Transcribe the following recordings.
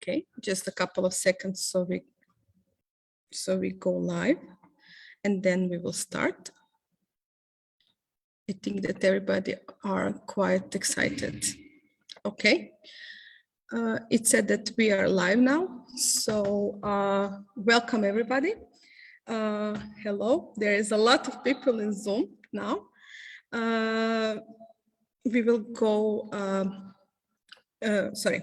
Okay, just a couple of seconds so we go live, and then we will start. I think that everybody are quite excited. Okay, it said that we are live now, so welcome everybody. Hello, there is a lot of people in Zoom now. We will go, sorry,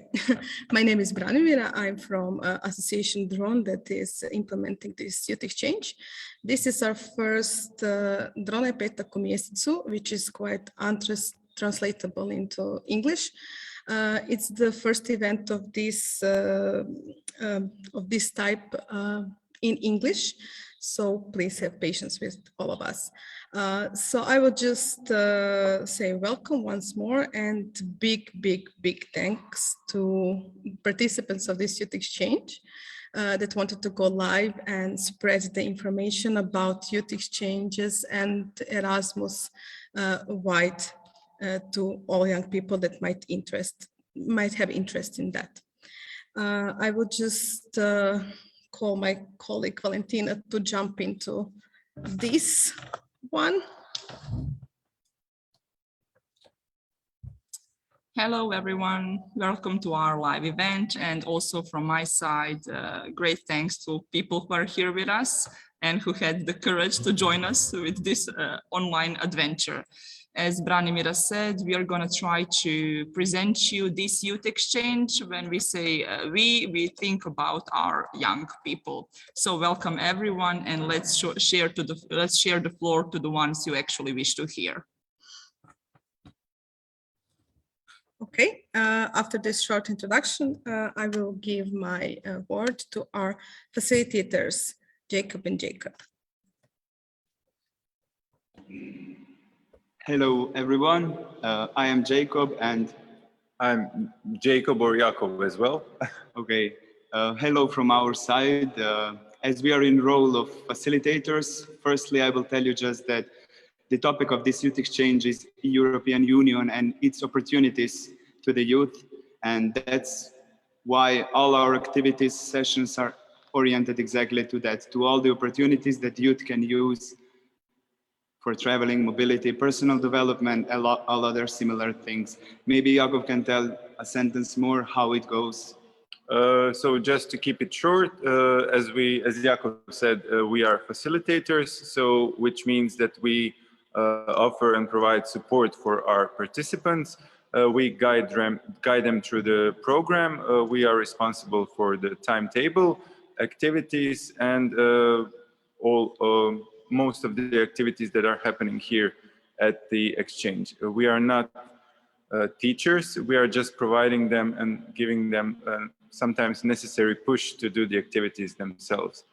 my name is Branimira. I'm from Association DrONaj that is implementing this youth exchange. This is our first DrONaj petak mjesecu, which is quite untranslatable into English. It's the first event of this type in English, so please have patience with all of us. So I will just say welcome once more, and big thanks to participants of this youth exchange that wanted to go live and spread the information about youth exchanges and Erasmus wide to all young people that might have interest in that. I will just call my colleague Valentina to jump into this one. Hello everyone, welcome to our live event, and also from my side, great thanks to people who are here with us and who had the courage to join us with this online adventure. As Branimira said, we are going to try to present you this youth exchange. When we say we think about our young people. So welcome everyone, and let's share the floor to the ones you actually wish to hear. Okay, after this short introduction, I will give my word to our facilitators, Jacob and Jacob. Hello, everyone. I am Jacob, and I'm Jacob or Jakob as well. Okay. Hello from our side. As we are in role of facilitators, firstly, I will tell you just that the topic of this youth exchange is European Union and its opportunities to the youth. And that's why all our activities, sessions are oriented exactly to that, to all the opportunities that youth can use for traveling, mobility, personal development, all other similar things. Maybe Jakob can tell a sentence more how it goes. So just to keep it short, as Jakob said, we are facilitators, so which means that we offer and provide support for our participants. We guide them through the program. We are responsible for the timetable, activities, and most of the activities that are happening here at the exchange. We are not teachers, we are just providing them and giving them sometimes necessary push to do the activities themselves.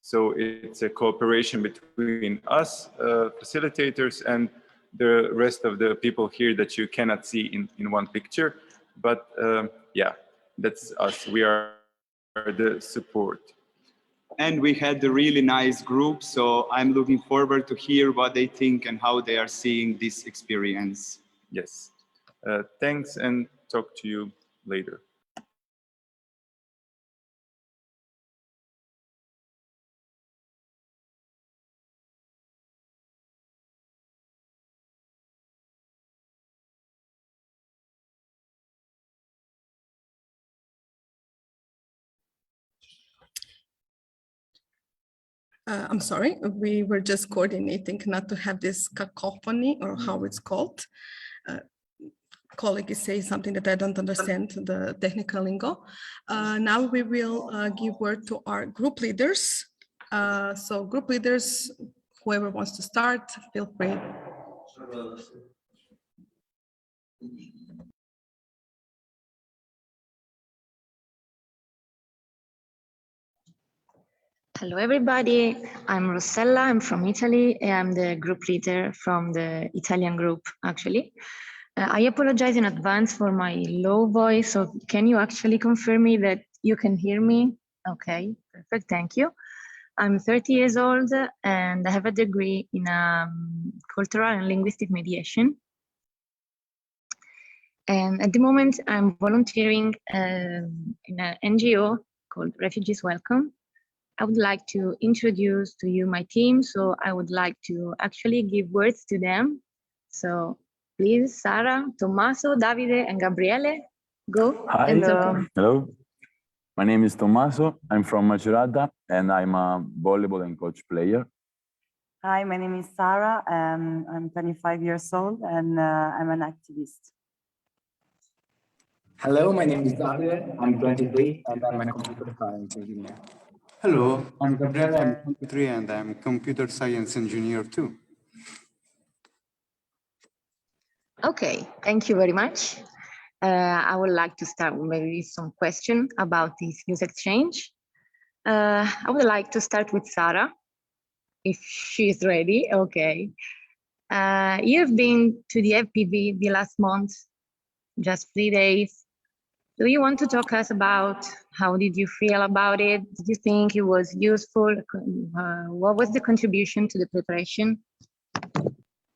So it's a cooperation between us, facilitators, and the rest of the people here that you cannot see in one picture. But yeah, that's us, we are the support. And we had a really nice group, so I'm looking forward to hear what they think and how they are seeing this experience. Yes. Thanks, and talk to you later. I'm sorry, we were just coordinating not to have this cacophony, or how it's called. Colleague is saying something that I don't understand, the technical lingo. Now we will give word to our group leaders. So group leaders, whoever wants to start, feel free. Hello, everybody. I'm Rossella. I'm from Italy. I'm the group leader from the Italian group, actually. I apologize in advance for my low voice. So can you actually confirm me that you can hear me? Okay, perfect. Thank you. I'm 30 years old and I have a degree in cultural and linguistic mediation. And at the moment, I'm volunteering in an NGO called Refugees Welcome. I would like to introduce to you my team. So I would like to actually give words to them. So please, Sara, Tommaso, Davide, and Gabriele, go and talk. Hello. My name is Tommaso. I'm from Macerata and I'm a volleyball and coach player. Hi, my name is Sara. I'm 25 years old and I'm an activist. Hello, my name is Davide. I'm 23 and I'm a computer science engineer. Hello, I'm Gabriele. I'm 23 and I'm a computer science engineer too. Okay, thank you very much. I would like to start with maybe some question about this youth exchange. I would like to start with Sara, if she's ready. Okay. You've been to the FPV the last month, just 3 days. Do you want to talk us about how did you feel about it? Did you think it was useful? What was the contribution to the preparation?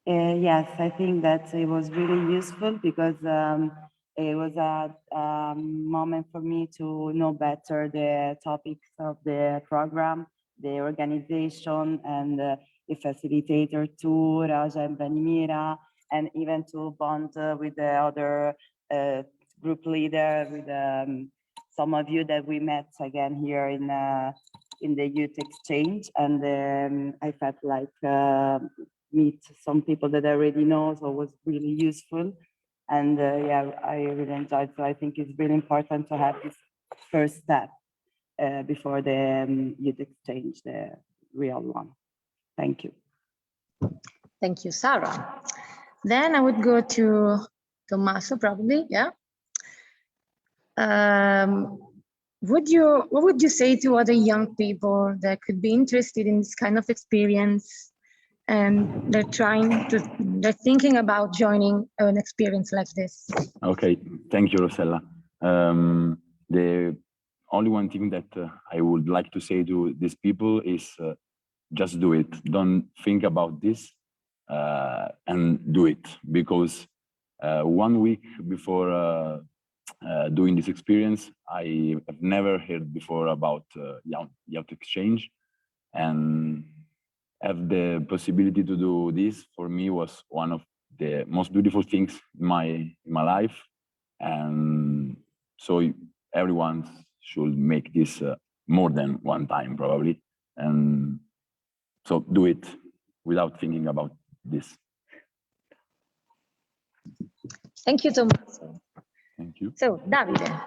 Yes, I think that it was really useful because it was a moment for me to know better the topics of the program, the organization, and the facilitator too, Raja and Branimira, and even to bond with the other group leader, with some of you that we met again here in the youth exchange. And I felt like meet some people that I already know, so it was really useful. And yeah, I really enjoyed. So I think it's really important to have this first step before the youth exchange, the real one. Thank you. Thank you, Sara. Then I would go to Tommaso, probably, yeah. What would you say to other young people that could be interested in this kind of experience and they're thinking about joining an experience like this? Okay, thank you, Rosella. The only one thing that I would like to say to these people is just do it. Don't think about this and do it, because 1 week before doing this experience, I have never heard before about youth exchange, and have the possibility to do this for me was one of the most beautiful things in my life. And so everyone should make this more than one time probably, and so do it without thinking about this. Thank you, Tommaso. Thank you. So, Davide,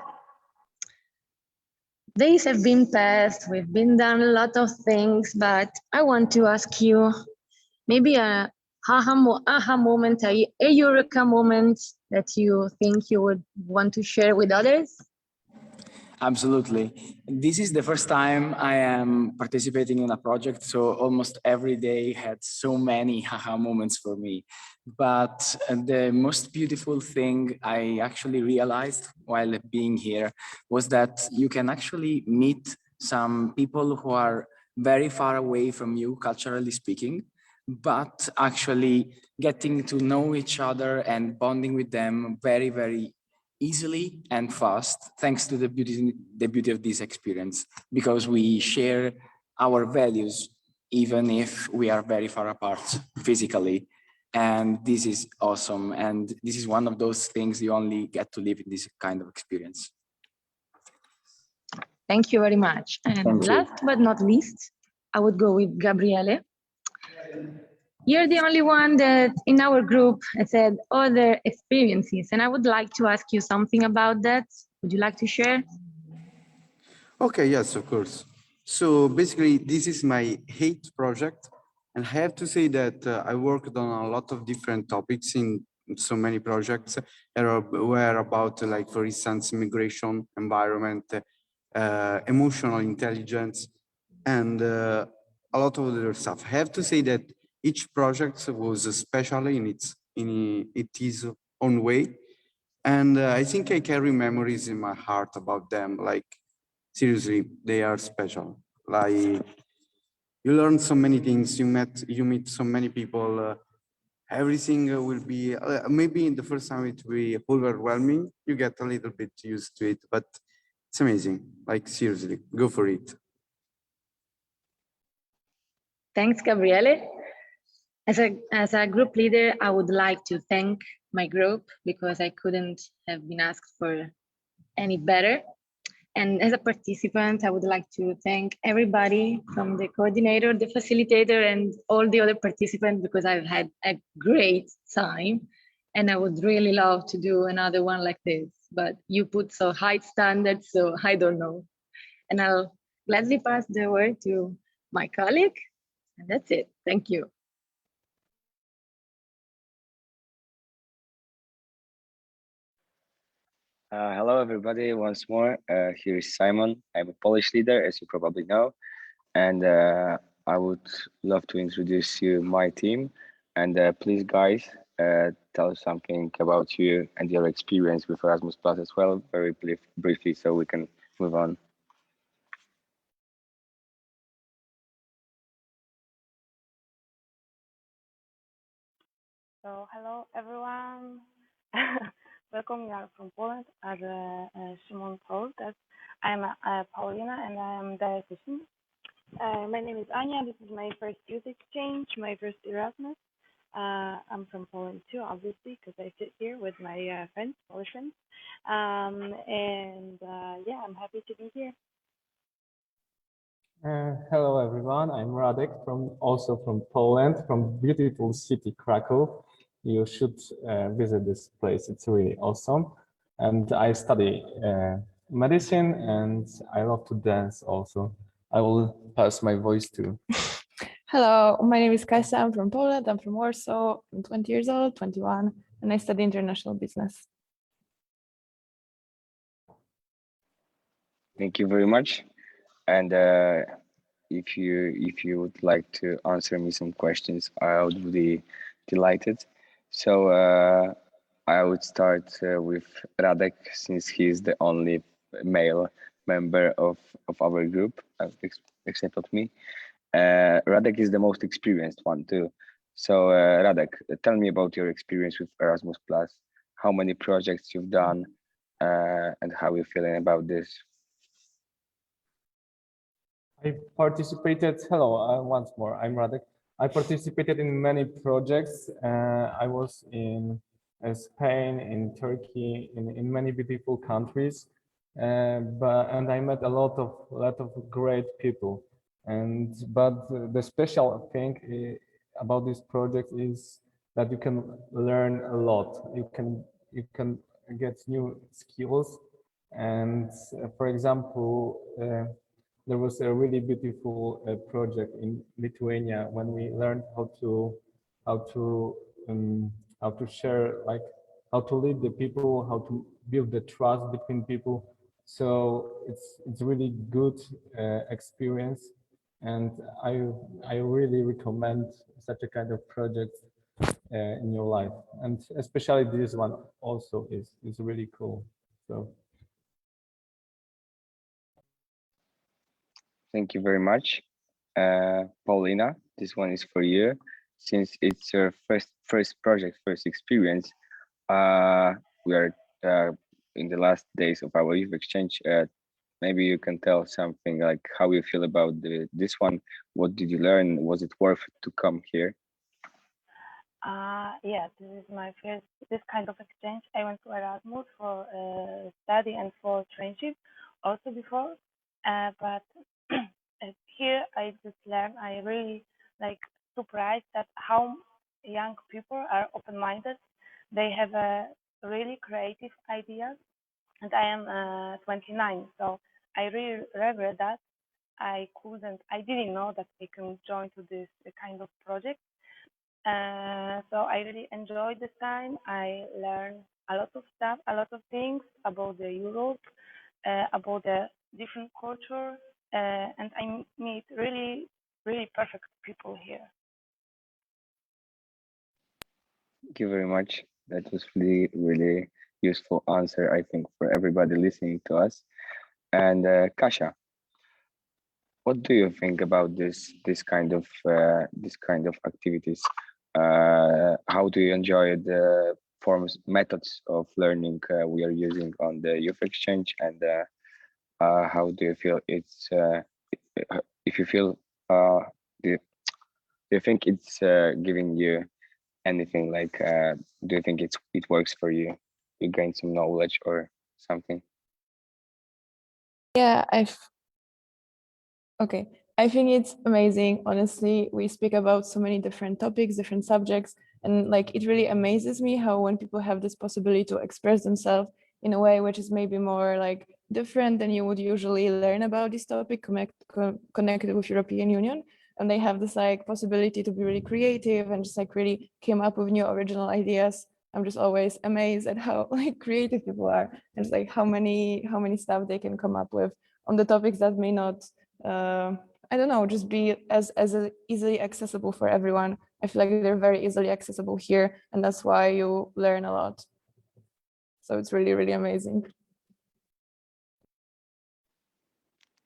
days have been passed, we've been done a lot of things, but I want to ask you maybe a aha moment, a eureka moment that you think you would want to share with others? Absolutely. This is the first time I am participating in a project, so almost every day had so many haha moments for me. But the most beautiful thing I actually realized while being here was that you can actually meet some people who are very far away from you, culturally speaking, but actually getting to know each other and bonding with them very, very easily and fast, thanks to the beauty of this experience, because we share our values, even if we are very far apart physically. And this is awesome. And this is one of those things you only get to live in this kind of experience. Thank you very much. And last but not least, I would go with Gabriele. You're the only one that in our group said other experiences, and I would like to ask you something about that. Would you like to share? Okay, yes, of course. So basically, this is my 8th project, and I have to say that I worked on a lot of different topics in so many projects that were about, like, for instance, migration, environment, emotional intelligence, and a lot of other stuff. I have to say that each project was special in its own way. And I think I carry memories in my heart about them. Like, seriously, they are special. Like, you learn so many things, you meet so many people everything will be, maybe in the first time it will be overwhelming. You get a little bit used to it, but it's amazing. Like seriously, go for it. Thanks, Gabriele. As a group leader, I would like to thank my group because I couldn't have been asked for any better. And as a participant, I would like to thank everybody from the coordinator, the facilitator, and all the other participants because I've had a great time. And I would really love to do another one like this, but you put so high standards, so I don't know. And I'll gladly pass the word to my colleague. And that's it. Thank you. Hello, everybody, once more. Here is Simon. I'm a Polish leader, as you probably know. And I would love to introduce you my team. And please, guys, tell us something about you and your experience with Erasmus Plus as well, very briefly, so we can move on. So, hello, everyone. Welcome, we are from Poland, as Szymon told us. I'm Paulina and I am dietitian. My name is Anya, this is my first youth exchange, my first Erasmus. I'm from Poland too, obviously, because I sit here with my friends, Polish friends. Yeah, I'm happy to be here. Hello everyone, I'm Radek, also from Poland, from beautiful city Krakow. You should visit this place, it's really awesome. And I study medicine and I love to dance also. I will pass my voice to. Hello, my name is Kasia, I'm from Poland, I'm from Warsaw, I'm 20 years old, 21, and I study international business. Thank you very much. And if you would like to answer me some questions, I would be delighted. So I would start with Radek, since he's the only male member of our group, except of me. Radek is the most experienced one too. So Radek, tell me about your experience with Erasmus Plus, how many projects you've done, and how you're feeling about this. I participated, hello, once more, I'm Radek. I participated in many projects. I was in Spain, in Turkey, in many beautiful countries, and I met a lot of great people. But the special thing about this project is that you can learn a lot. You can get new skills, and for example. There was a really beautiful project in Lithuania when we learned how to share, like how to lead the people, how to build the trust between people. So it's really good experience, and I really recommend such a kind of project in your life, and especially this one also is really cool. So. Thank you very much. Paulina, this one is for you. Since it's your first project, first experience, we are in the last days of our youth exchange. Maybe you can tell something like how you feel about this one. What did you learn? Was it worth it to come here? Yeah, this is my first this kind of exchange. I went to Erasmus for study and for traineeship also before, but here I just learned. I really surprised that how young people are open-minded. They have a really creative ideas, and I am 29, so I really regret that I didn't know that I can join to this kind of project. So I really enjoyed this time. I learned a lot of stuff, a lot of things about the Europe, about the different culture, and I meet really, really perfect people here. Thank you very much. That was really, really useful answer, I think, for everybody listening to us. And Kasia, what do you think about this kind of activities? how do you enjoy the methods of learning we are using on the youth exchange, and how do you feel it's if you feel do you think it's giving you anything, like do you think it works for you? You gain some knowledge or something? Yeah, okay. I think it's amazing. Honestly, we speak about so many different topics, different subjects, and like it really amazes me how when people have this possibility to express themselves in a way which is maybe more like different than you would usually learn about this topic, connected with European Union, and they have this like possibility to be really creative and just like really came up with new original ideas. I'm just always amazed at how like creative people are, and just like how many stuff they can come up with on the topics that may not I don't know, just be as easily accessible for everyone. I feel like they're very easily accessible here, and that's why you learn a lot. So it's really, really amazing.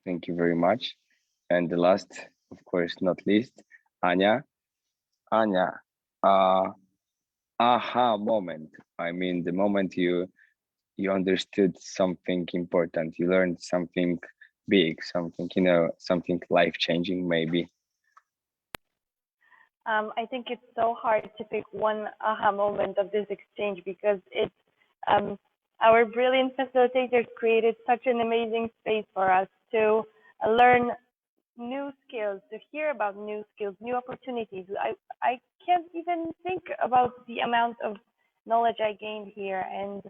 Thank you very much. And the last, of course, not least, Anya. Anya, aha moment. I mean, the moment you understood something important, you learned something big, something, you know, something life-changing maybe. I think it's so hard to pick one aha moment of this exchange, because it's our brilliant facilitators created such an amazing space for us to learn new skills, to hear about new skills, new opportunities. I can't even think about the amount of knowledge I gained here, and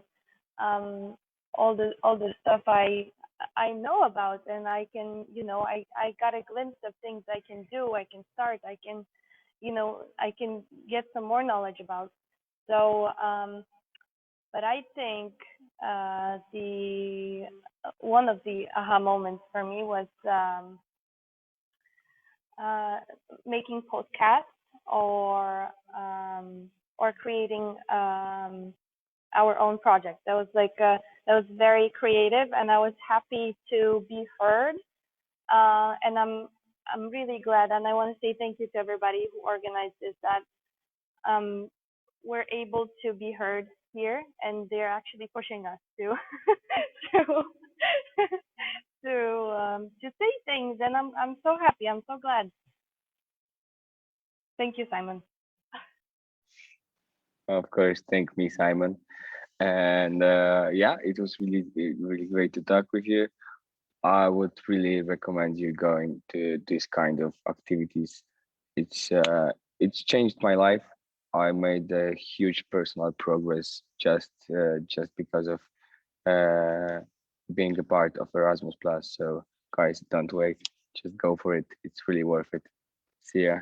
all the stuff I know about, and I can, you know, I got a glimpse of things I can do, I can start, I can, you know, I can get some more knowledge about. So, but I think one of the aha moments for me was making podcasts or creating our own project. That was like that was very creative, and I was happy to be heard. And I'm really glad, and I want to say thank you to everybody who organized this, that we're able to be heard here, and they're actually pushing us to to say things, and I'm so happy. I'm so glad. Thank you, Simon. Of course, thank me, Simon. And yeah, it was really, really great to talk with you. I would really recommend you going to this kind of activities. It's changed my life. I made a huge personal progress just because of being a part of Erasmus Plus. So guys, don't wait, just go for it. It's really worth it. See ya.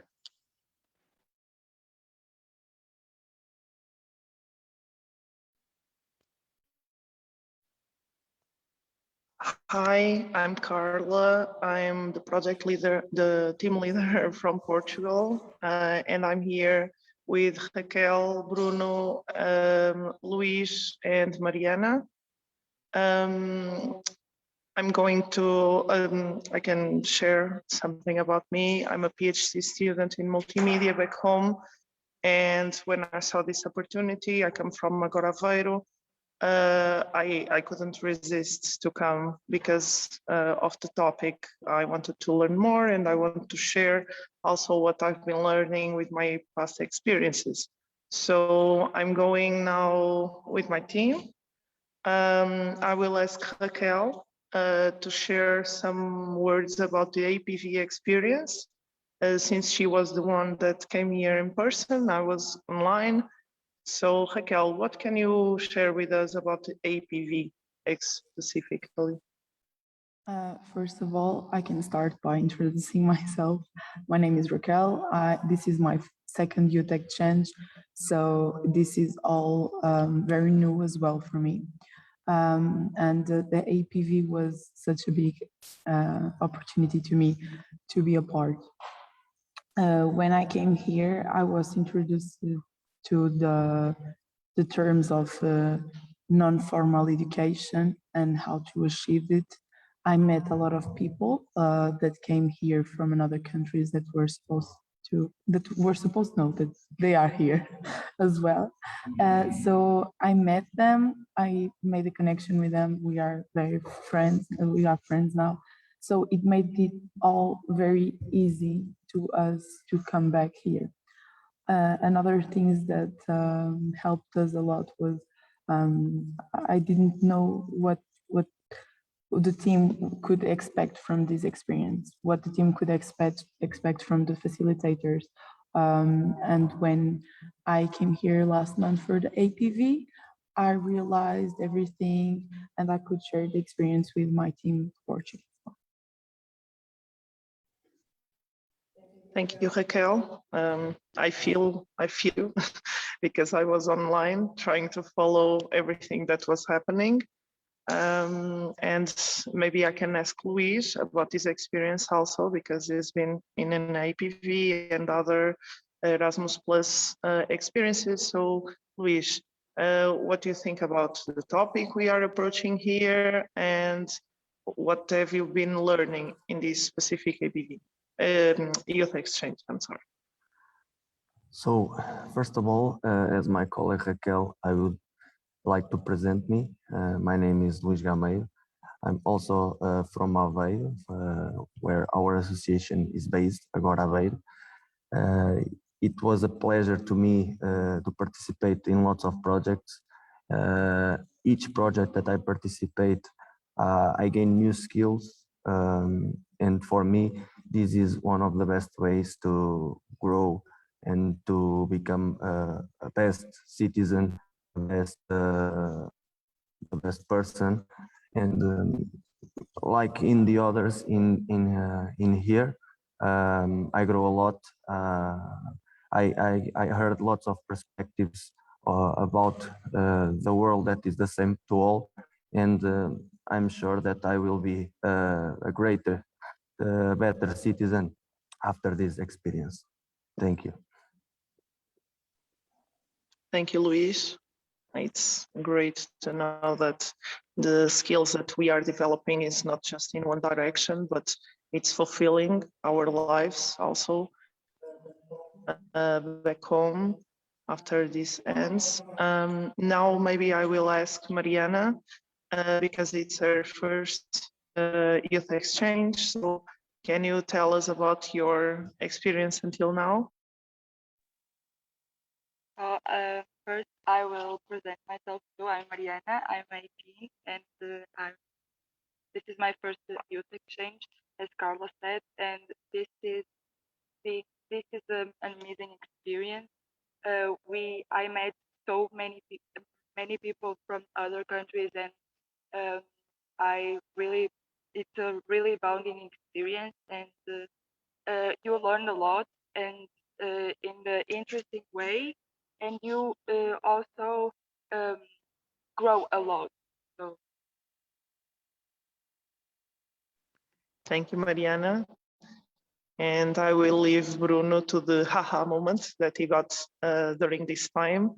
Hi, I'm Carla. I'm the project leader, the team leader from Portugal, and I'm here with Raquel, Bruno, Luis, and Mariana. I'm going to, I can share something about me. I'm a PhD student in multimedia back home, and when I saw this opportunity, I come from Agora Aveiro. I couldn't resist to come because of the topic. I wanted to learn more, and I want to share also what I've been learning with my past experiences. So I'm going now with my team. I will ask Raquel to share some words about the APV experience. Since she was the one that came here in person, I was online. So Raquel, what can you share with us about the APV specifically? First of all, I can start by introducing myself. My name is Raquel. This is my second youth exchange, so this is all very new as well for me. And the APV was such a big opportunity to me to be a part. When I came here, I was introduced to the terms of non-formal education and how to achieve it. I met a lot of people that came here from another countries that were supposed that were supposed to know that they are here as well. So I met them, I made a connection with them. We are very friends, and we are friends now. So it made it all very easy to us to come back here. Another things that helped us a lot was I didn't know what the team could expect from this experience, what the team could expect from the facilitators. And when I came here last month for the APV, I realized everything and I could share the experience with my team Portugal. Thank you, Raquel. I feel because I was online trying to follow everything that was happening. And maybe I can ask Luis about his experience also, because he's been in an APV and other Erasmus Plus experiences. So Luis, what do you think about the topic we are approaching here, and what have you been learning in this specific APV? Youth exchange, I'm sorry. So first of all, as my colleague Raquel, I would like to present me. My name is Luis Gameiro. I'm also from Aveiro, where our association is based, Agora Aveiro. It was a pleasure to me to participate in lots of projects. Each project that I participate, I gain new skills. And for me, this is one of the best ways to grow and to become a best citizen, the best person. And like in the others in here, I grow a lot. I heard lots of perspectives about the world that is the same to all, and I'm sure that I will be a greater, better citizen after this experience. Thank you. Thank you, Luis. It's great to know that the skills that we are developing is not just in one direction, but it's fulfilling our lives also back home after this ends. Now maybe I will ask Mariana, because it's her first youth exchange. So can you tell us about your experience until now? First, I will present myself too. I'm Mariana, I'm 18, and this is my first youth exchange, as Carla said, and this is an amazing experience. I met so many people from other countries, and it's a really bonding experience, and you learn a lot, and in the interesting way, and you also grow a lot. So Thank you, Mariana. And I will leave Bruno to the haha moment that he got during this time.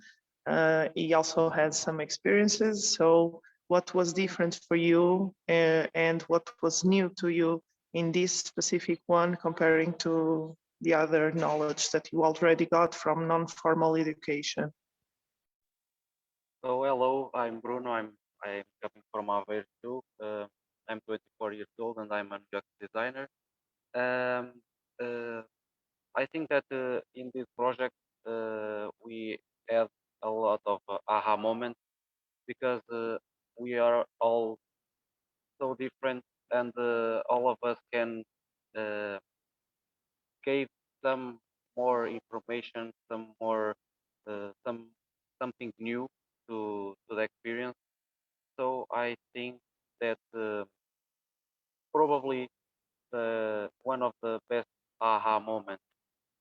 He also had some experiences. So what was different for you and what was new to you in this specific one comparing to the other knowledge that you already got from non-formal education? So hello, I'm Bruno. I'm coming from Aveiro too. I'm 24 years old and I'm a UX designer. I think that in this project we have a lot of aha moments, because we are all so different, and all of us can give some more information, something new to the experience. So I think that probably one of the best aha moments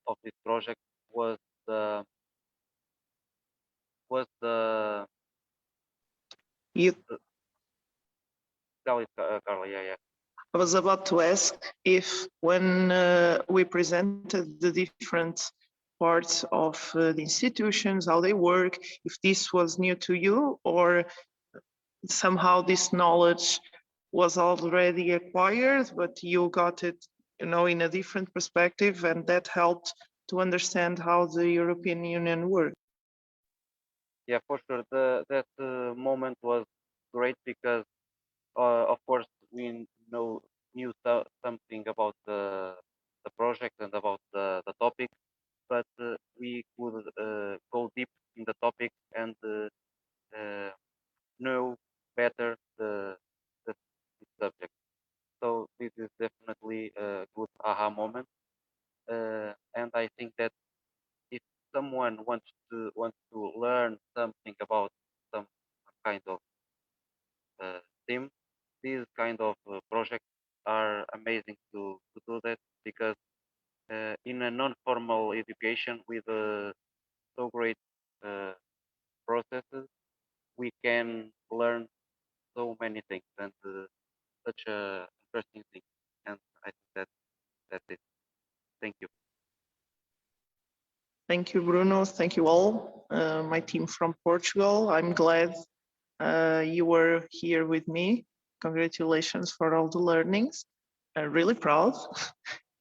of this project was the you. Carla, yeah. I was about to ask if when we presented the different parts of the institutions, how they work, if this was new to you, or somehow this knowledge was already acquired, but you got it, in a different perspective, and that helped to understand how the European Union works. Yeah, for sure. That moment was great because, of course, we knew something about the project and about the topic, but we could go deep in the topic and know better the subject. So this is definitely a good aha moment, and I think that if someone wants to learn something about some kind of theme, these kind of projects are amazing to do that because in a non-formal education with so great processes, we can learn so many things and such a interesting thing. And I think that's it. Thank you. Thank you, Bruno. Thank you all. My team from Portugal. I'm glad you were here with me. Congratulations for all the learnings. I'm really proud.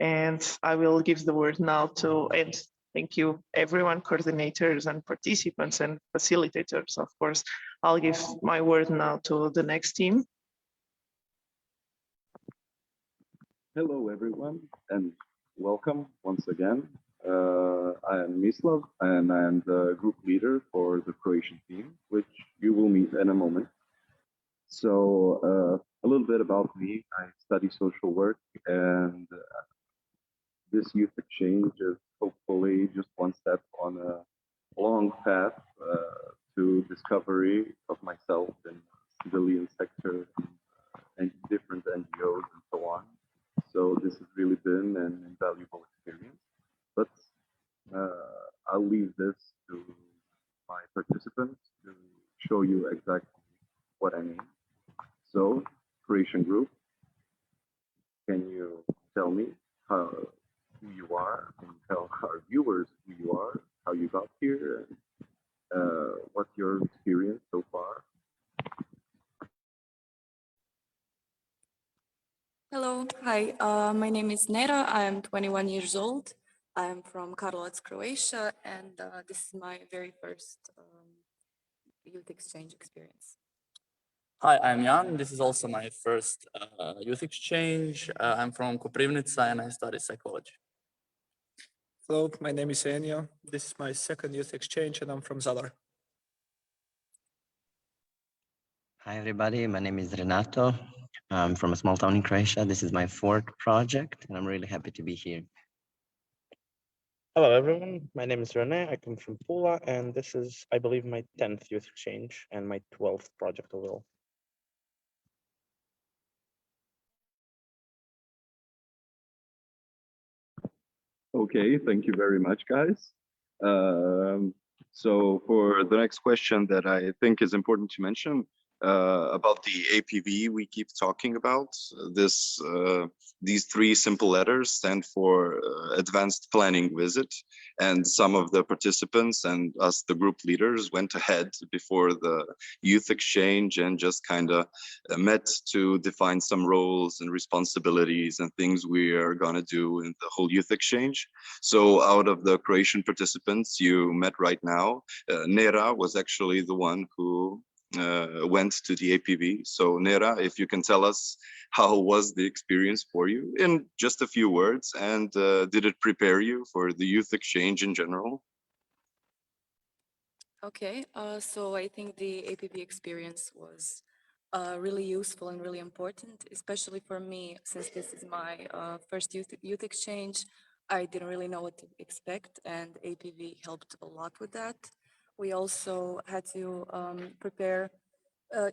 And I will give the word now to, and thank you everyone, coordinators and participants and facilitators, of course. I'll give my word now to the next team. Hello, everyone, and welcome once again. I am Mislav, and I am the group leader for the Croatian team, which you will meet in a moment. So a little bit about me. I study social work, and this youth exchange is hopefully just one step on a long path to discovery of myself in the civilian sector and different NGOs and so on. So this has really been an invaluable experience. But I'll leave this to my participants to show you exactly what I mean. So, Croatian group, can you tell me who you are, and tell our viewers who you are, how you got here, and what's your experience so far? Hello, hi, my name is Nera, I am 21 years old. I am from Karlovac, Croatia, and this is my very first youth exchange experience. Hi, I'm Jan. This is also my first youth exchange. I'm from Koprivnica and I study psychology. Hello, my name is Enio. This is my second youth exchange and I'm from Zadar. Hi, everybody. My name is Renato. I'm from a small town in Croatia. This is my fourth project and I'm really happy to be here. Hello, everyone. My name is Rene. I come from Pula, and this is, I believe, my 10th youth exchange and my 12th project overall. Okay, thank you very much, guys. So for the next question that I think is important to mention, about the APV we keep talking about, these three simple letters stand for Advanced Planning Visit, and some of the participants and us, the group leaders, went ahead before the youth exchange and just kind of met to define some roles and responsibilities and things we are gonna do in the whole youth exchange. So out of the Croatian participants you met right now, Nera was actually the one who went to the APV. So Nera, if you can tell us how was the experience for you in just a few words, and did it prepare you for the youth exchange in general? Okay, so I think the APV experience was really useful and really important, especially for me, since this is my first youth exchange. I didn't really know what to expect, and APV helped a lot with that. We also had to prepare,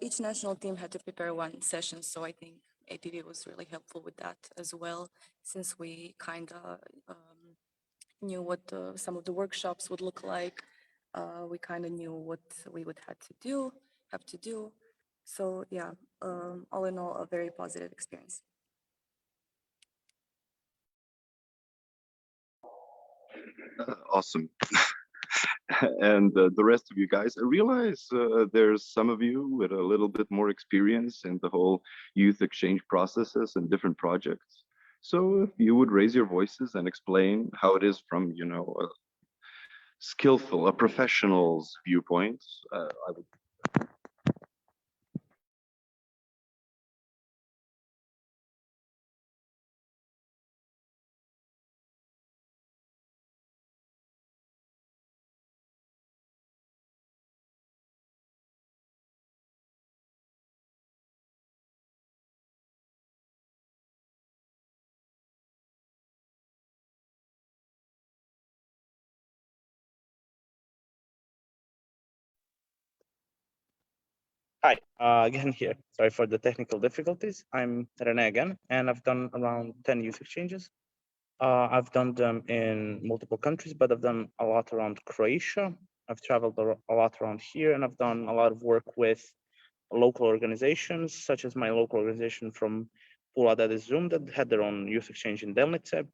each national team had to prepare one session, so I think APV was really helpful with that as well, since we kind of knew what some of the workshops would look like. We kind of knew what we would have to do. So yeah, all in all, a very positive experience. Awesome. And the rest of you guys, I realize there's some of you with a little bit more experience in the whole youth exchange processes and different projects. So if you would raise your voices and explain how it is from, you know, a skillful, a professional's viewpoint, I would. Hi, again here. Sorry for the technical difficulties. I'm Rene again, and I've done around 10 youth exchanges. I've done them in multiple countries, but I've done a lot around Croatia. I've traveled a lot around here, and I've done a lot of work with local organizations, such as my local organization from Pula, that is Zoom, that had their own youth exchange in Delnice.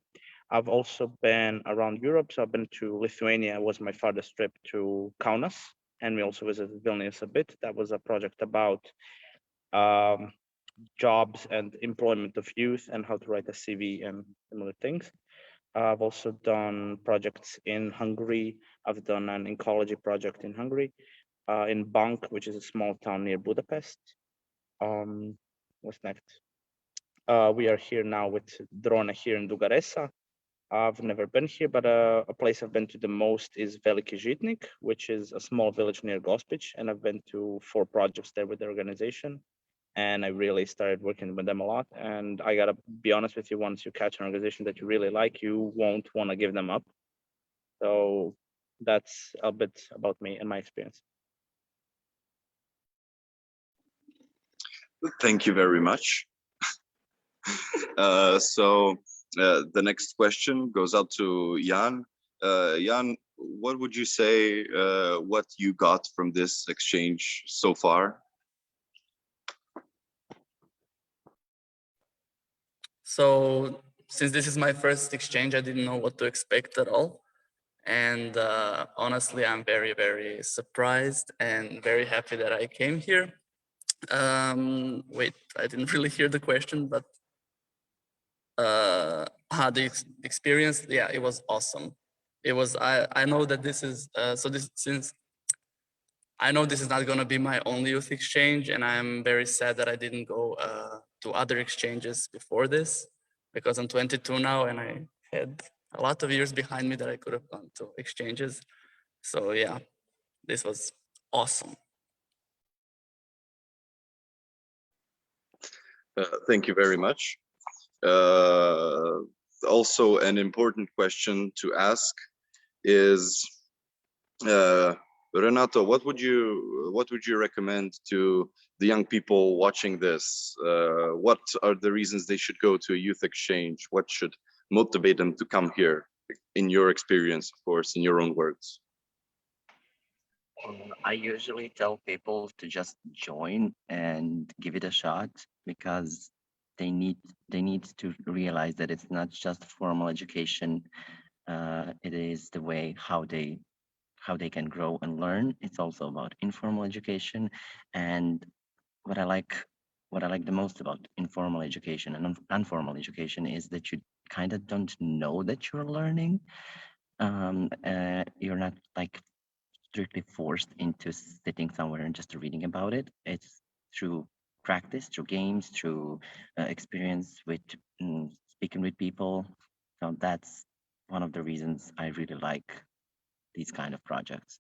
I've also been around Europe, so I've been to Lithuania, was my farthest trip, to Kaunas, and we also visited Vilnius a bit. That was a project about jobs and employment of youth and how to write a CV and similar things. I've also done projects in Hungary. I've done an ecology project in Hungary, in Bank, which is a small town near Budapest. What's next? We are here now with DrONaj here in Dugoj Resi. I've never been here, but a place I've been to the most is Veliki Žitnik, which is a small village near Gospić, and I've been to 4 projects there with the organization, and I really started working with them a lot. And I gotta be honest with you, once you catch an organization that you really like, you won't want to give them up. So that's a bit about me and my experience. Thank you very much. The next question goes out to Jan. Jan, what would you say what you got from this exchange so far? So since this is my first exchange, I didn't know what to expect at all. And honestly, I'm very, very surprised and very happy that I came here. Wait, I didn't really hear the question, but the experience, yeah, it was awesome. It was, I know that this is, since I know this is not gonna be my only youth exchange, and I'm very sad that I didn't go to other exchanges before this, because I'm 22 now and I had a lot of years behind me that I could have gone to exchanges. So yeah, this was awesome. Thank you very much. Also, an important question to ask is, Renato, what would you recommend to the young people watching this? What are the reasons they should go to a youth exchange? What should motivate them to come here? In your experience, of course, in your own words. I usually tell people to just join and give it a shot, because they need to realize that it's not just formal education. It is the way how they can grow and learn. It's also about informal education. And what I like the most about informal education and informal education is that you kind of don't know that you're learning. You're not like strictly forced into sitting somewhere and just reading about it. It's through practice, through games, through experience with speaking with people. So that's one of the reasons I really like these kind of projects.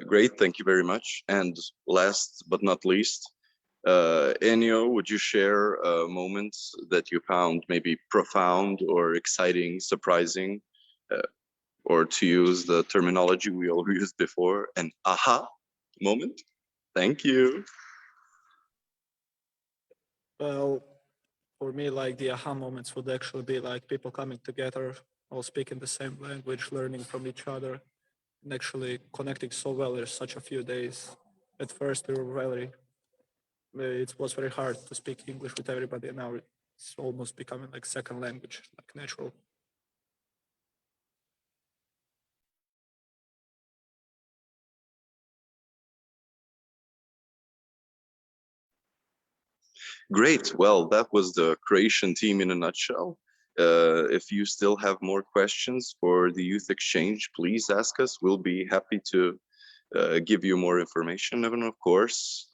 Great, thank you very much. And last but not least, Ennio, would you share moments that you found maybe profound or exciting, surprising, or to use the terminology we all used before, an aha moment? Thank you. Well, for me, like the aha moments would actually be like people coming together, all speaking the same language, learning from each other, and actually connecting so well in such a few days. At first, we were it was very hard to speak English with everybody, and now it's almost becoming like second language, like natural. Great. Well, that was the Croatian team in a nutshell. If you still have more questions for the youth exchange, please ask us. We'll be happy to give you more information. And of course,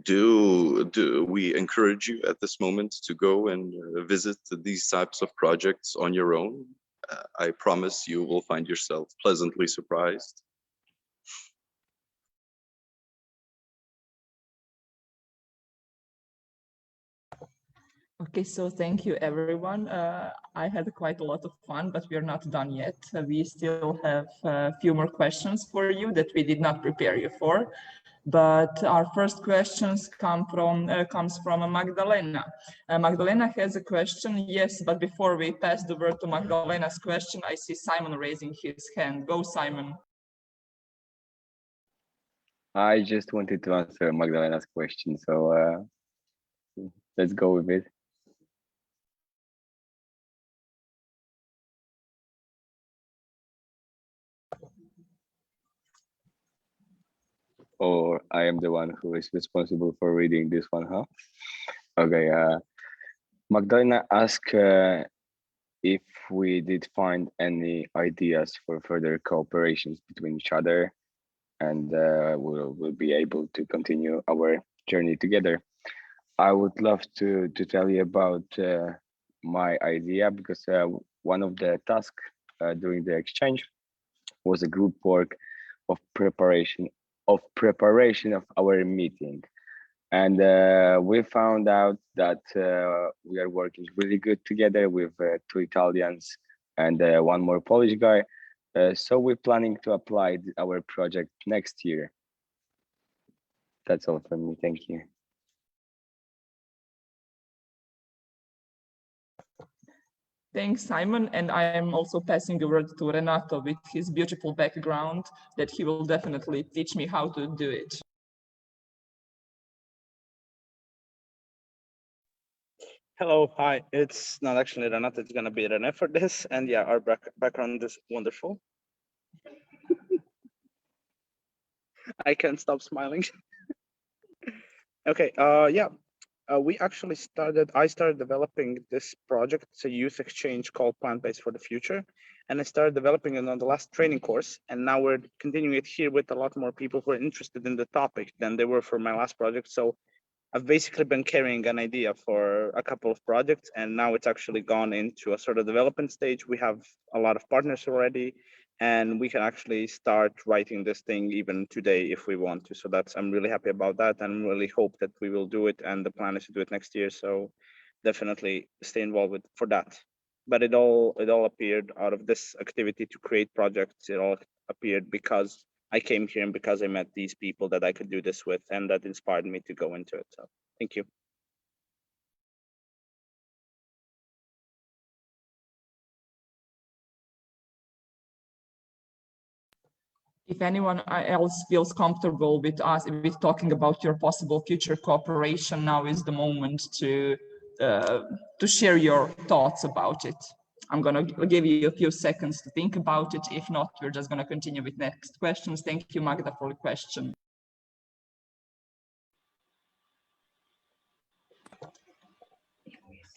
do we encourage you at this moment to go and visit these types of projects on your own. I promise you will find yourself pleasantly surprised. Okay, so thank you, everyone. I had quite a lot of fun, but we are not done yet. We still have a few more questions for you that we did not prepare you for. But our first questions comes from Magdalena. Magdalena has a question. Yes, but before we pass the word to Magdalena's question, I see Simon raising his hand. Go, Simon. I just wanted to answer Magdalena's question, so let's go with it. Or I am the one who is responsible for reading this one, huh? Okay, Magdalena asked if we did find any ideas for further cooperations between each other, and we'll be able to continue our journey together. I would love to tell you about my idea, because one of the tasks during the exchange was a group work of preparation of our meeting, and we found out that we are working really good together with 2 Italians and 1 more Polish guy. So we're planning to apply our project next year. That's all from me. Thank you. Thanks, Simon. And I am also passing the word to Renato with his beautiful background that he will definitely teach me how to do it. Hello, hi. It's not actually Renato, it's going to be Rene for this. And yeah, our background is wonderful. I can't stop smiling. Okay, yeah. I started developing this project. It's a youth exchange called Plant-Based for the Future. And I started developing it on the last training course. And now we're continuing it here with a lot more people who are interested in the topic than they were for my last project. So I've basically been carrying an idea for a couple of projects, and now it's actually gone into a sort of development stage. We have a lot of partners already, and we can actually start writing this thing even today if we want to. So I'm really happy about that, and really hope that we will do it. And the plan is to do it next year. So definitely stay involved for that. But it all appeared out of this activity to create projects. It all appeared because I came here and because I met these people that I could do this with, and that inspired me to go into it. So thank you. If anyone else feels comfortable with us, with talking about your possible future cooperation, now is the moment to share your thoughts about it. I'm going to give you a few seconds to think about it. If not, we're just going to continue with next questions. Thank you, Magda, for the question.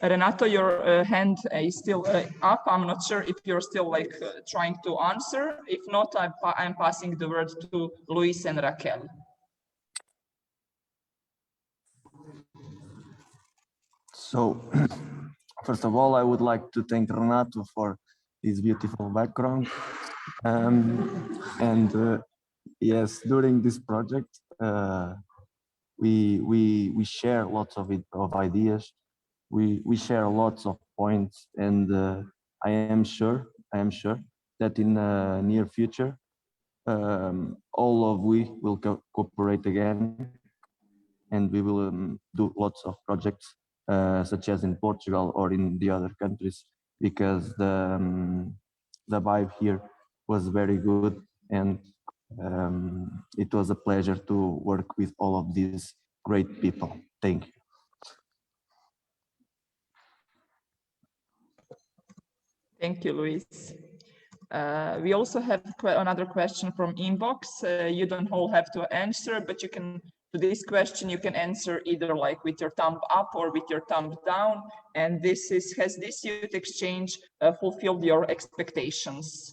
Renato, your hand is still up. I'm not sure if you're still trying to answer. If not, I'm passing the word to Luis and Raquel. So, first of all, I would like to thank Renato for his beautiful background. Yes, during this project, we share lots of ideas. We share lots of points, and I am sure that in the near future, all of we will cooperate again, and we will do lots of projects, such as in Portugal or in the other countries, because the vibe here was very good, and it was a pleasure to work with all of these great people. Thank you. Thank you, Luis. We also have another question from inbox. You don't all have to answer, but you can this question, you can answer either like with your thumb up or with your thumb down. And has this youth exchange fulfilled your expectations?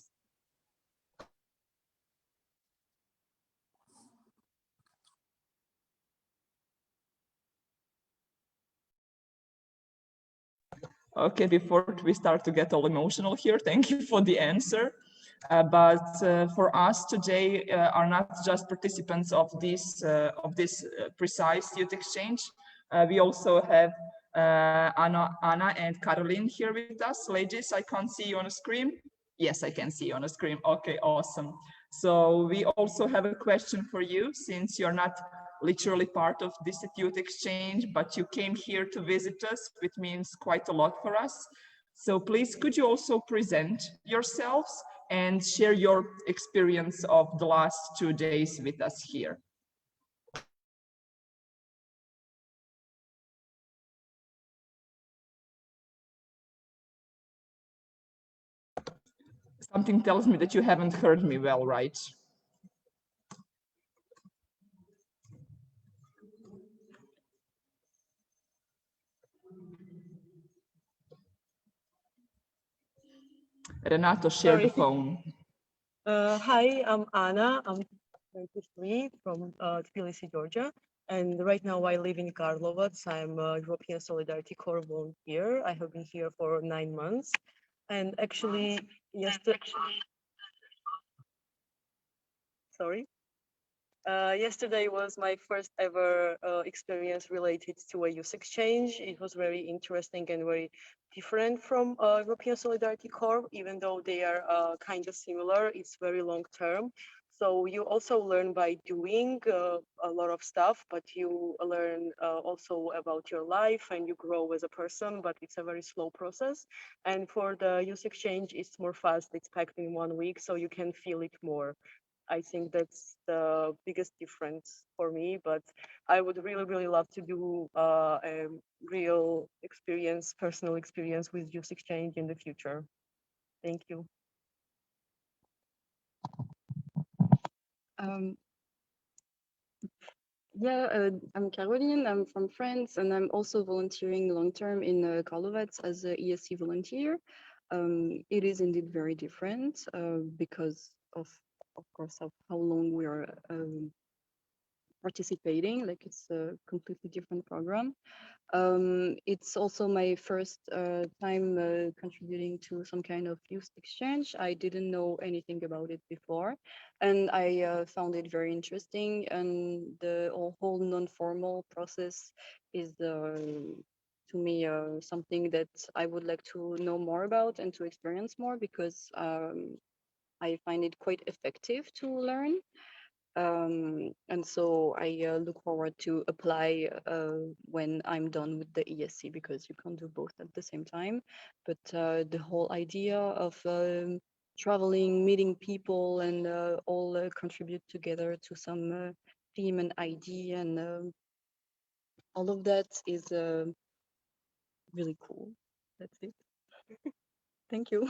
Okay, before we start to get all emotional here, thank you for the answer. But for us today are not just participants of this precise youth exchange. We also have Anna and Caroline here with us. Ladies, I can't see you on the screen. Yes, I can see you on the screen. Okay, awesome. So we also have a question for you, since you're not literally part of this youth exchange, but you came here to visit us, which means quite a lot for us. So please, could you also present yourselves and share your experience of the last 2 days with us here? Something tells me that you haven't heard me well, right? Renato, share the phone. Hi, I'm Anna. I'm 23 from Tbilisi, Georgia. And right now I live in Karlovac. I'm a European Solidarity Corps volunteer. I have been here for 9 months. And actually, yesterday was my first ever experience related to a youth exchange. It was very interesting and very different from European Solidarity Corps, even though they are kind of similar. It's very long term. So you also learn by doing a lot of stuff, but you learn also about your life and you grow as a person, but it's a very slow process. And for the youth exchange, it's more fast. It's packed in 1 week, so you can feel it more. I think that's the biggest difference for me, but I would really, really love to do a real experience, personal experience with youth exchange in the future. Thank you. I'm Caroline, I'm from France, and I'm also volunteering long-term in Karlovac as a ESC volunteer. It is indeed very different because of course, of how long we are participating. Like, it's a completely different program. It's also my first time contributing to some kind of youth exchange. I didn't know anything about it before, and I found it very interesting. And the whole non-formal process is, to me, something that I would like to know more about and to experience more, because I find it quite effective to learn. And so I look forward to apply when I'm done with the ESC, because you can't do both at the same time. But the whole idea of traveling, meeting people, and all contribute together to some theme and idea, and all of that is really cool. That's it. Thank you.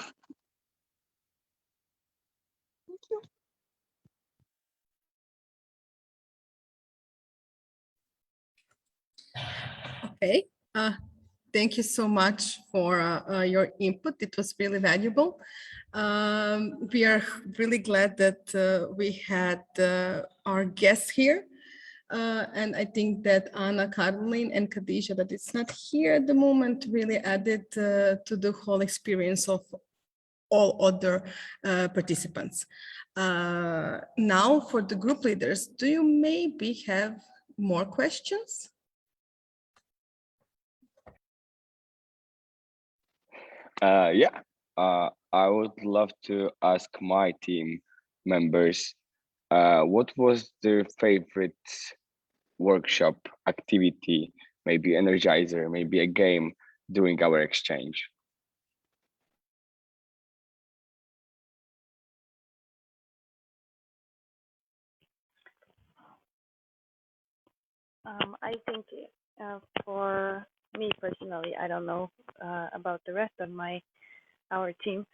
Thank you. Okay, thank you so much for your input. It was really valuable. We are really glad that we had our guests here. And I think that Anna, Caroline, and Khadija, that it's not here at the moment, really added to the whole experience of all other participants. Now for the group leaders, do you maybe have more questions? I would love to ask my team members, what was their favorite workshop activity, maybe energizer, maybe a game during our exchange? I think for me personally, I don't know about the rest of our team.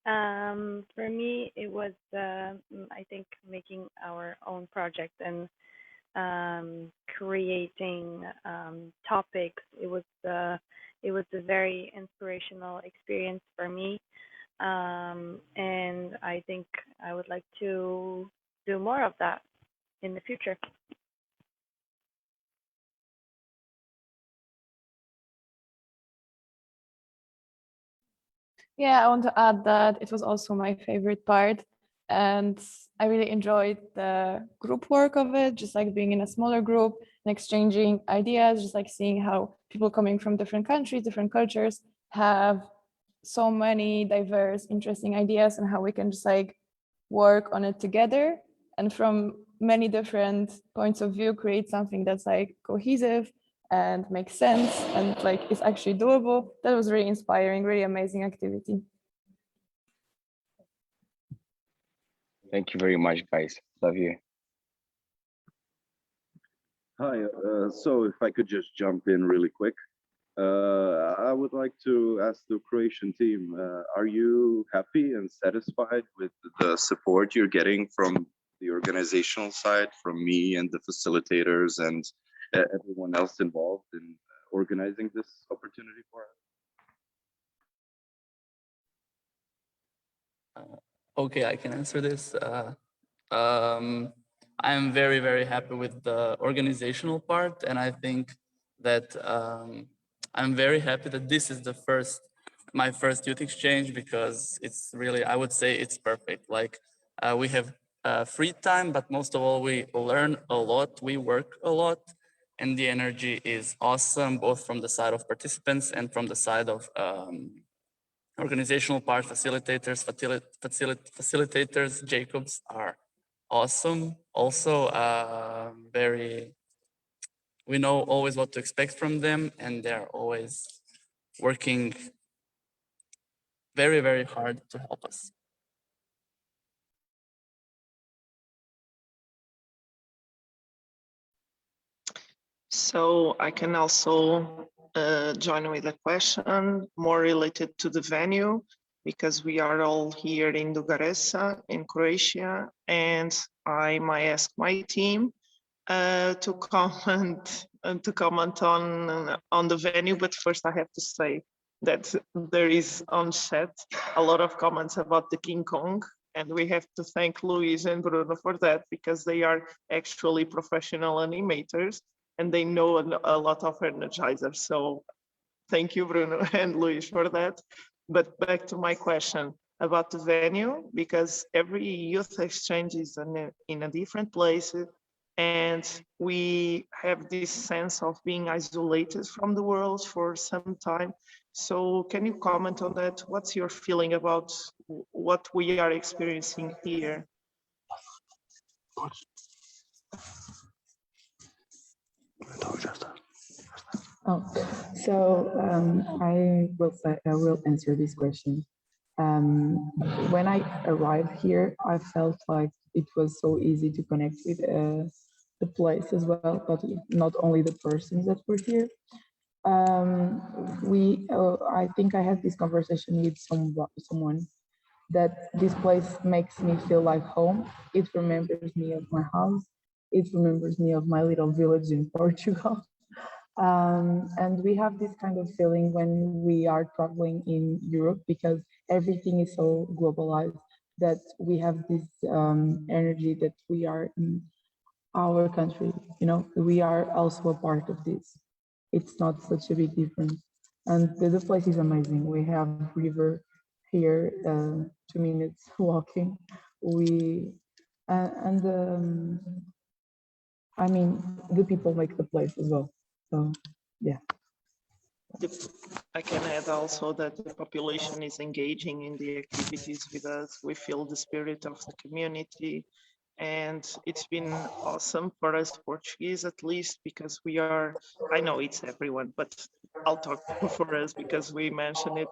For me, it was I think making our own project and creating topics. It was a very inspirational experience for me, and I think I would like to do more of that in the future. Yeah, I want to add that it was also my favorite part, and I really enjoyed the group work of it, just like being in a smaller group and exchanging ideas, just like seeing how people coming from different countries, different cultures have so many diverse, interesting ideas, and how we can just like work on it together and from many different points of view create something that's like cohesive and makes sense and like it's actually doable. That was really inspiring, really amazing activity. Thank you very much, guys. Love you. Hi, so if I could just jump in really quick. I would like to ask the Croatian team, are you happy and satisfied with the support you're getting from the organizational side, from me and the facilitators and everyone else involved in organizing this opportunity for us? Okay, I can answer this. I'm very, very happy with the organizational part, and I think that I'm very happy that this is my first youth exchange, because it's really, I would say it's perfect. Like we have free time, but most of all, we learn a lot, we work a lot, and the energy is awesome, both from the side of participants and from the side of organizational part, facilitators. Jacobs are awesome. Also, we know always what to expect from them, and they're always working very, very hard to help us. So I can also join with a question more related to the venue, because we are all here in Dugoj Resi in Croatia, and I might ask my team to comment on the venue. But first, I have to say that there is on chat a lot of comments about the King Kong, and we have to thank Luis and Bruno for that, because they are actually professional animators and they know a lot of energizers. So thank you, Bruno and Luis, for that. But back to my question about the venue, because every youth exchange is in a different place, and we have this sense of being isolated from the world for some time. So can you comment on that? What's your feeling about what we are experiencing here? Oh, so I will answer this question. When I arrived here, I felt like it was so easy to connect with the place as well, but not only the persons that were here. I think I had this conversation with someone that this place makes me feel like home. It remembers me of my house. It remembers me of my little village in Portugal. And we have this kind of feeling when we are traveling in Europe, because everything is so globalized that we have this energy that we are in our country, you know, we are also a part of this. It's not such a big difference. And the place is amazing. We have river here, 2 minutes walking. I mean, the people make the place as well. So, yeah. I can add also that the population is engaging in the activities with us. We feel the spirit of the community, and it's been awesome for us Portuguese, at least, because we are, I know it's everyone, but I'll talk for us because we mentioned it.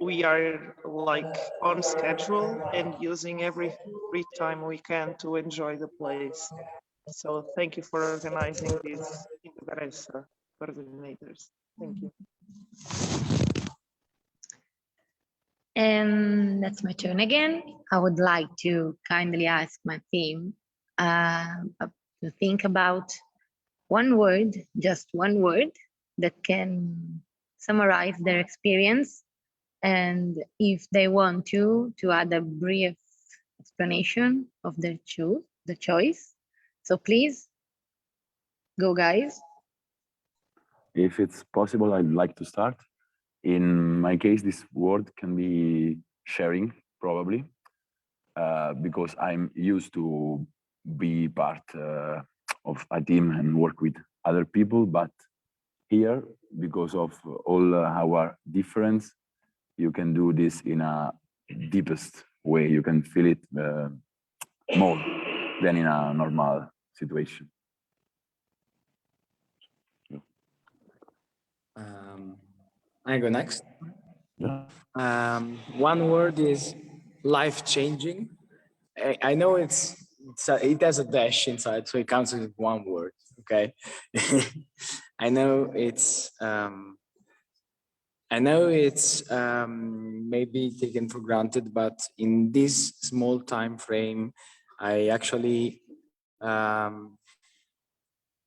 We are like on schedule and using every free time we can to enjoy the place. So thank you for organizing this in the Dugoj Resi coordinators. Thank you. And that's my turn again. I would like to kindly ask my team to think about one word, just one word, that can summarize their experience. And if they want to add a brief explanation of their choice. So please, go guys. If it's possible, I'd like to start. In my case, this word can be sharing, probably, because I'm used to be part of a team and work with other people, but here, because of all our difference, you can do this in a deepest way. You can feel it more than in a normal situation. I go next. Yeah. One word is life-changing. I know it has a dash inside, so it counts as one word. Okay. I know it's maybe taken for granted, but in this small time frame, I actually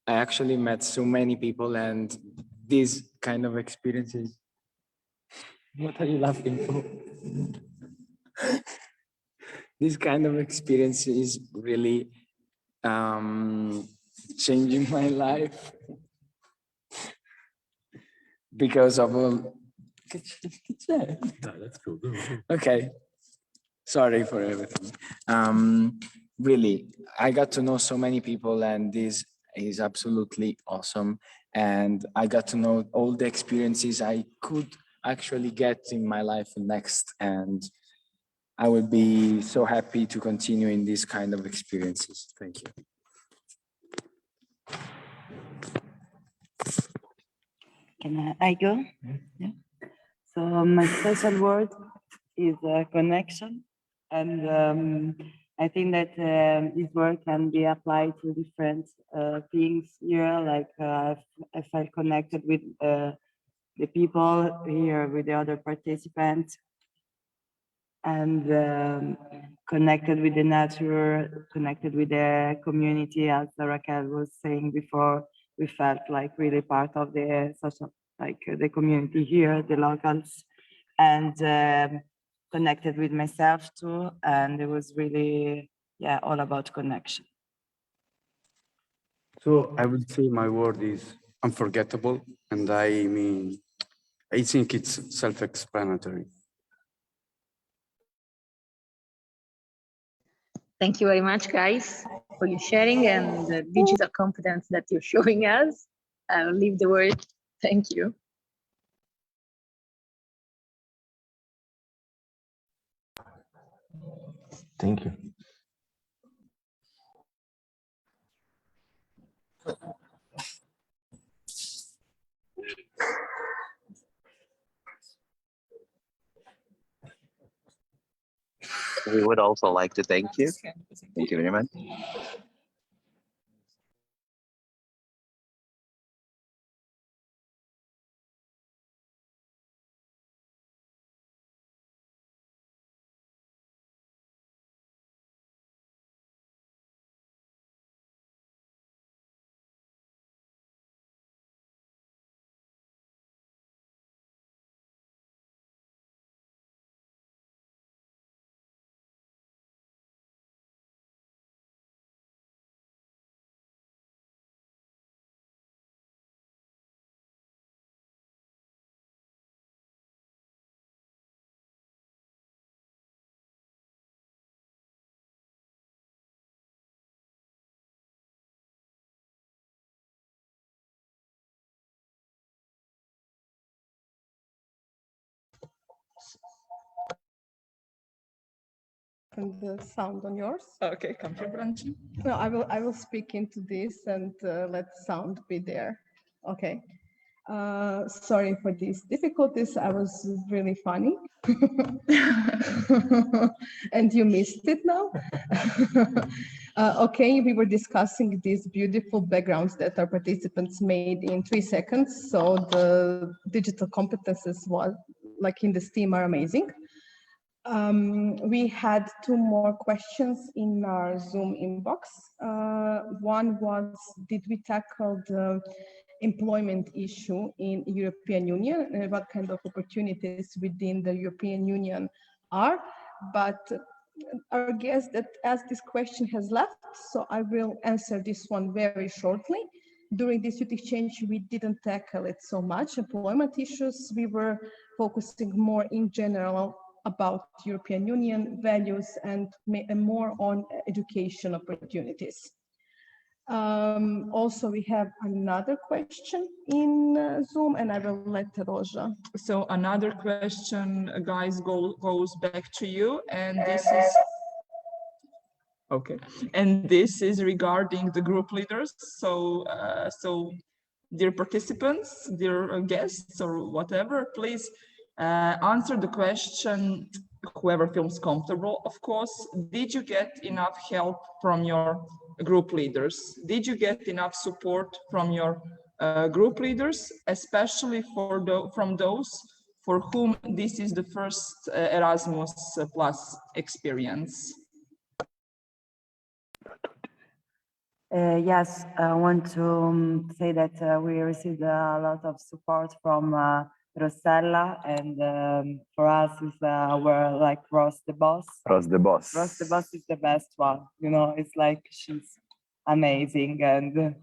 met so many people, and these kind of experiences. What are you laughing for? This kind of experience is really changing my life because of That's cool. Okay, sorry for everything. Really, I got to know so many people, and this is absolutely awesome. And I got to know all the experiences I could actually get in my life next, and I would be so happy to continue in this kind of experiences. Thank you. Can I go? Yeah. So my special word is connection, and I think that this word can be applied to different things here. Like I felt connected with the people here, with the other participants, and connected with the nature, connected with the community. As Raquel was saying before, we felt like really part of the social, like the community here, the locals, and connected with myself too. And it was really, yeah, all about connection. So I would say my word is unforgettable, and I think it's self-explanatory. Thank you very much, guys, for your sharing and the digital competence that you're showing us. I'll leave the word. Thank you. Thank you. We would also like to thank you. Thank you very much. And the sound on yours. Okay, come here, Branchi. No, I will speak into this and let sound be there. Okay. Sorry for these difficulties. I was really funny. And you missed it now. Okay, we were discussing these beautiful backgrounds that our participants made in 3 seconds. So the digital competences was like in this team are amazing. We had two more questions in our Zoom inbox. One was, did we tackle the employment issue in European Union and what kind of opportunities within the European Union are? But our guest that asked this question has left, so I will answer this one very shortly. During this youth exchange, we didn't tackle it so much, employment issues. We were focusing more in general about European Union values and more on education opportunities. Also, we have another question in Zoom, and I will let Roja. So another question, guys, goes back to you, and this is okay. And this is regarding the group leaders. So, dear participants, dear guests, or whatever, please answer the question. Whoever feels comfortable, of course. Did you get enough help from your group leaders? Did you get enough support from your group leaders, especially from those for whom this is the first Erasmus Plus experience? Yes, I want to say that we received a lot of support from Rosella, and for us is our like Ross the boss. Ross the boss. Ross the boss is the best one. You know, it's like she's amazing, and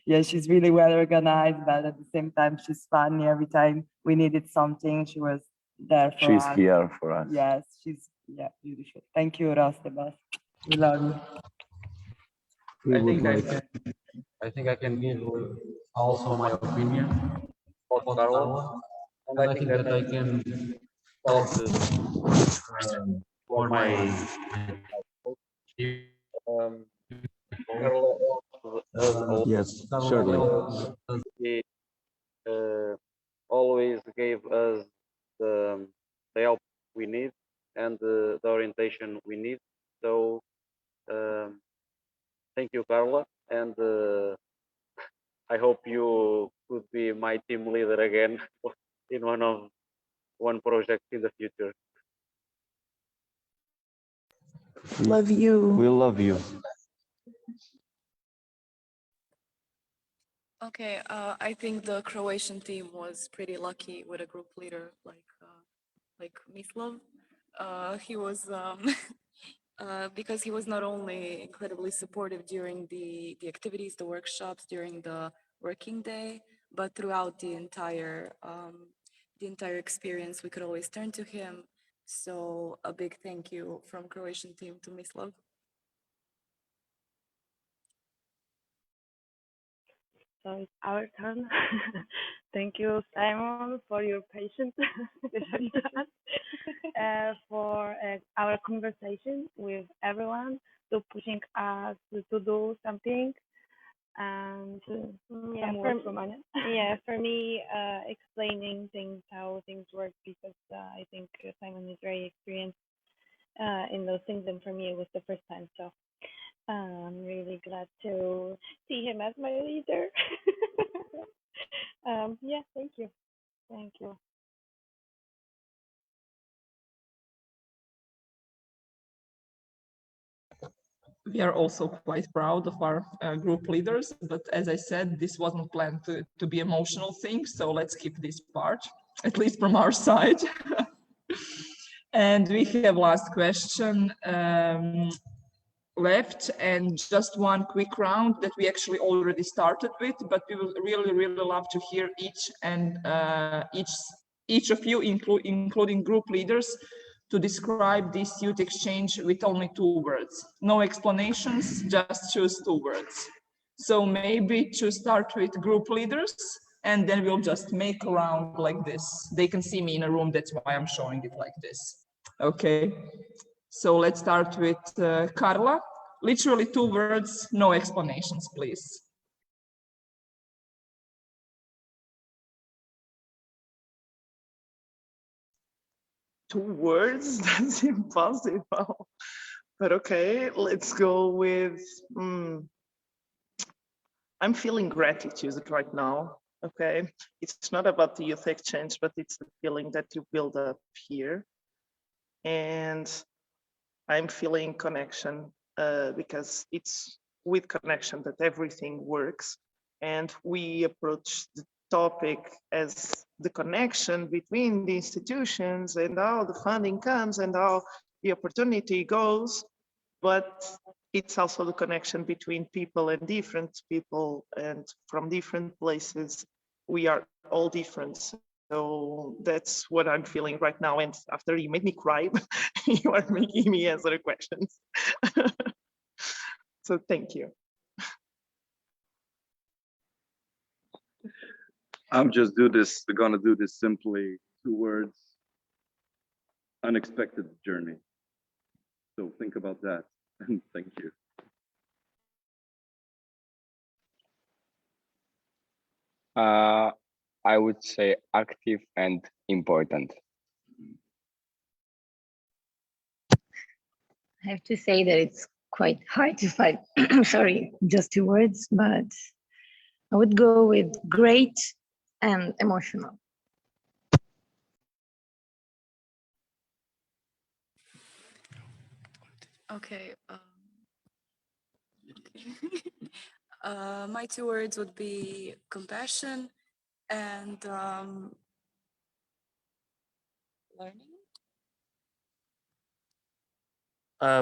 yeah, she's really well organized, but at the same time she's funny. Every time we needed something, she was there for us. She's here for us. Yes, she's beautiful. Thank you, Ross the boss. We love you. I think I can give also my opinion about Carla, and I think that I can talk for my yes, surely. He always gave us the help we need and the orientation we need. So thank you, Carla, and I hope you could be my team leader again in one project in the future. Love you. We love you. Okay, I think the Croatian team was pretty lucky with a group leader like Mislav. He was because he was not only incredibly supportive during the activities, the workshops, during the working day, but throughout the entire experience, we could always turn to him. So a big thank you from Croatian team to Mislav. So it's our turn. Thank you, Simon, for your patience for our conversation with everyone, to pushing us to do something. And for me, explaining things, how things work, because I think Simon is very experienced in those things, and for me it was the first time, so I'm really glad to see him as my leader. Yeah, thank you. We are also quite proud of our group leaders, but as I said, this wasn't planned to be emotional thing, so let's keep this part, at least from our side. And we have last question left, and just one quick round that we actually already started with, but we will really love to hear each of you, including group leaders, to describe this youth exchange with only 2 words. No explanations, just choose 2 words. So maybe to start with group leaders, and then we'll just make a round like this. They can see me in a room, that's why I'm showing it like this. Okay, so let's start with Carla. Literally 2 words, no explanations, please. Two words? That's impossible. But okay, let's go with, I'm feeling gratitude right now, okay? It's not about the youth exchange, but it's the feeling that you build up here. and I'm feeling connection because it's with connection that everything works. And we approach the topic as the connection between the institutions and how the funding comes and how the opportunity goes, but it's also the connection between people and different people and from different places. We are all different. So that's what I'm feeling right now. And after you made me cry, you are making me answer questions. So thank you. I'm gonna do this simply, 2 words, unexpected journey. So think about that, and thank you. I would say active and important. I have to say that it's quite hard to find, sorry, just 2 words, but I would go with great and emotional. Okay. My 2 words would be compassion and learning.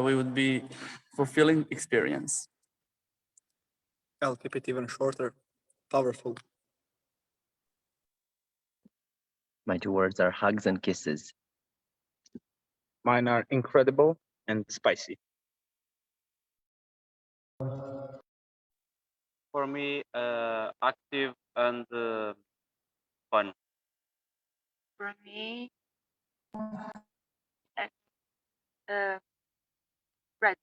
We would be fulfilling experience. I'll keep it even shorter. Powerful. My 2 words are hugs and kisses. Mine are incredible and spicy. For me, active and fun. For me, red.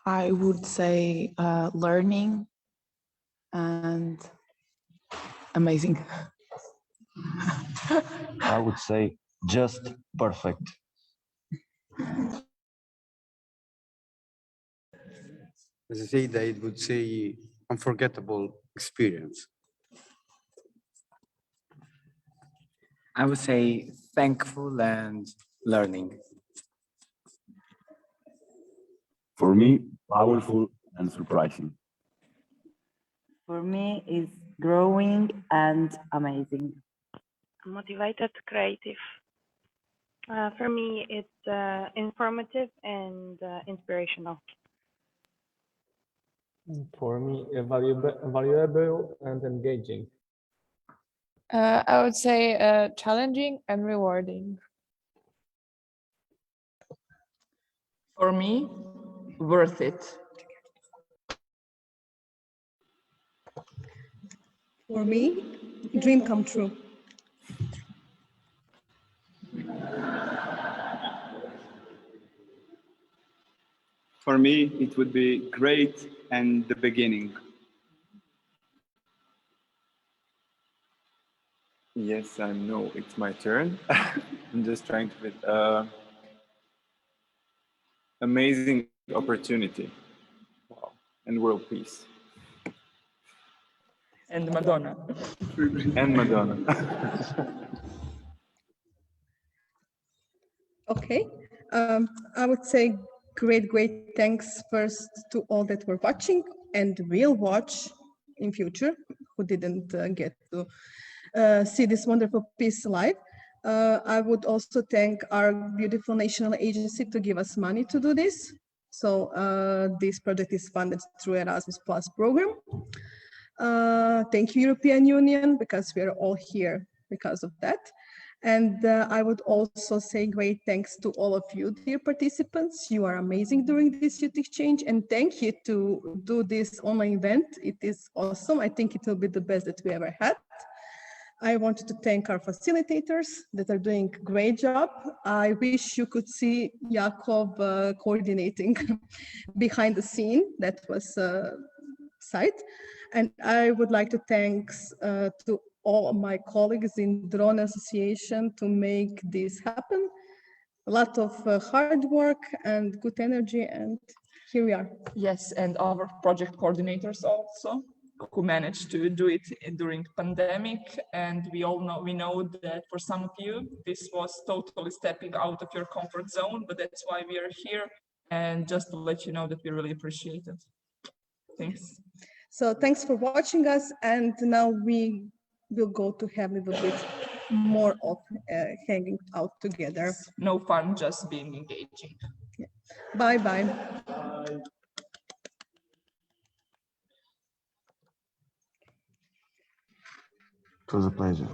I would say learning and amazing. I would say just perfect. As I said, I would say unforgettable experience. I would say thankful and learning. For me, powerful and surprising. For me, is growing and amazing. Motivated, creative. For me, it's informative and inspirational. For me, valuable and engaging. I would say challenging and rewarding. For me, worth it. For me, dream come true. For me, it would be great and the beginning. Yes, I know it's my turn. I'm just trying to fit amazing opportunity. Wow. And world peace. And Madonna. And Madonna. Okay, I would say great thanks first to all that were watching and will watch in future, who didn't get to see this wonderful piece live. I would also thank our beautiful national agency to give us money to do this. So this project is funded through Erasmus Plus program. Thank you, European Union, because we are all here because of that. And I would also say great thanks to all of you, dear participants. You are amazing during this youth exchange, and thank you to do this online event. It is awesome. I think it will be the best that we ever had. I wanted to thank our facilitators that are doing a great job. I wish you could see Jakob coordinating behind the scene. That was sight. And I would like to thank to all of my colleagues in DrONaj Association to make this happen. A lot of hard work and good energy, and here we are. Yes, and our project coordinators also. who managed to do it during pandemic. And we know that for some of you, this was totally stepping out of your comfort zone, but that's why we are here. And just to let you know that we really appreciate it. Thanks. So thanks for watching us. And now we will go to have a little bit more of hanging out together. No fun, just being engaging. Yeah. Bye-bye. It was a pleasure.